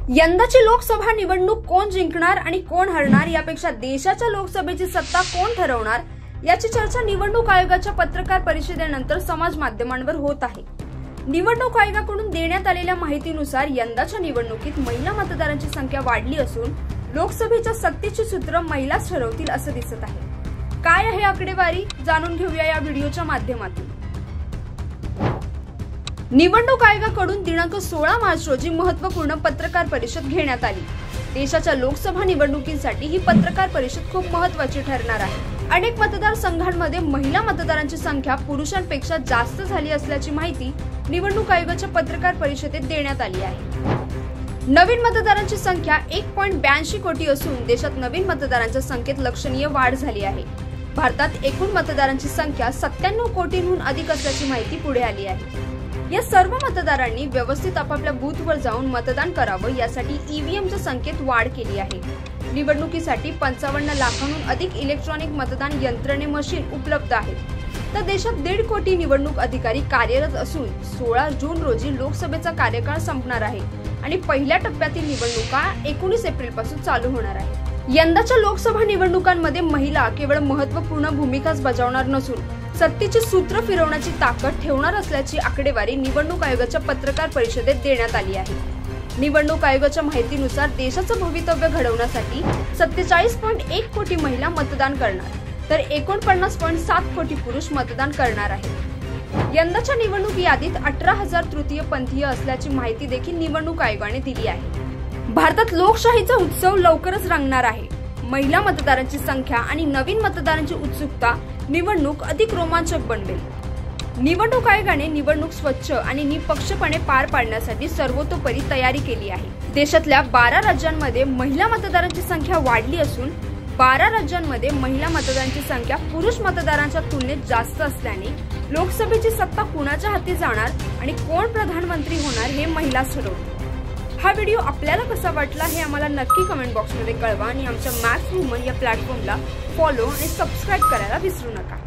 यंदाची लोकसभा निवडणूक कोण जिंकणार आणि कोण हरणार यापेक्षा देशाच्या लोकसभेची सत्ता कोण ठरवणार याची चर्चा निवडणूक आयोगाच्या पत्रकार परिषदेनंतर समाज माध्यमांवर होत आहे। निवडणूक आयोगाकडून देण्यात आलेल्या माहितीनुसार यंदाच्या निवडणुकीत महिला मतदारांची संख्या वाढली असून लोकसभेच्या सत्तेची सूत्र महिलाच ठरवतील असं दिसत आहे। काय आहे आकडेवारी जाणून घेऊया या व्हिडिओच्या माध्यमातून। निवडणूक आयोगाकडून दिनांक 16 मार्च रोजी महत्त्वपूर्ण पत्रकार परिषद घेण्यात आली। देशाच्या लोकसभा निवडणुकीसाठी ही पत्रकार परिषद खूप महत्त्वाची ठरणार आहे। अनेक मतदारसंघांमध्ये महिला मतदारांची संख्या पुरुषांपेक्षा जास्त झाली असल्याची माहिती निवडणूक आयोगाच्या पत्रकार परिषदेत देण्यात आली आहे। नवीन मतदारांची संख्या 1.82 कोटी असून देशात नवीन मतदारांच्या संख्येत लक्षणीय वाढ झाली आहे। भारतात एकूण मतदारांची संख्या 97 कोटींहून अधिक असल्याची माहिती पुढे आली आहे। या सर्व मतदारांनी व्यवस्थित आपापल्या बूथवर जाऊन मतदान करावं यासाठी ईव्हीएमच्या संख्येत वाढ केली आहे। निवडणुकीसाठी 55 लाखांहून अधिक इलेक्ट्रॉनिक मतदान यंत्रणे मशीन उपलब्ध आहेत। तर देशात 1.5 कोटी निवडणूक अधिकारी कार्यरत असून 16 जून रोजी लोकसभेचा कार्यकाळ संपणार आहे आणि पहिल्या टप्प्यातील निवडणुका 19 एप्रिल पासून चालू होणार आहे। यंदाच्या लोकसभा निवडणुकांमध्ये महिला केवळ महत्त्वपूर्ण भूमिकाच बजावणार नसून सत्तेची सूत्र फिरवण्याची ताकद ठेवणार असल्याची आकडेवारी निवडणूक आयोगाच्या पत्रकार परिषदेत देण्यात आली आहे। निवडणूक आयोगाच्या माहितीनुसार देशाचं भवितव्य घडवण्यासाठी 47.1 कोटी महिला मतदान करणार तर 49.7 कोटी पुरुष मतदान करणार आहेत। यंदाच्या निवडणूक यादीत 18,000 तृतीयपंथीय असल्याची माहिती देखील निवडणूक आयोगाने दिली आहे। भारतात लोकशाहीचा उत्सव लवकरच रंगणार आहे। महिला मतदारांची संख्या आणि नवीन मतदारांची उत्सुकता निवडणूक अधिक रोमांचक बनवेल। निवडणूक आयोगाने निवडणूक स्वच्छ आणि निपक्षपणे पार पाडण्यासाठी सर्वतोपरी तयारी केली आहे। देशातल्या 12 राज्यांमध्ये महिला मतदारांची संख्या वाढली असून 12 राज्यांमध्ये महिला मतदारांची संख्या पुरुष मतदारांच्या तुलनेत जास्त असल्याने लोकसभेची सत्ता कुणाच्या हाती जाणार आणि कोण प्रधानमंत्री होणार हे महिलाच ठरवतील। हा व्हिडिओ आपल्याला कसा वाटला हे आम्हाला नक्की कमेंट बॉक्समध्ये कळवा आणि आमच्या मॅक्स वुमन या प्लॅटफॉर्मला फॉलो आणि सबस्क्राइब करायला विसरू नका।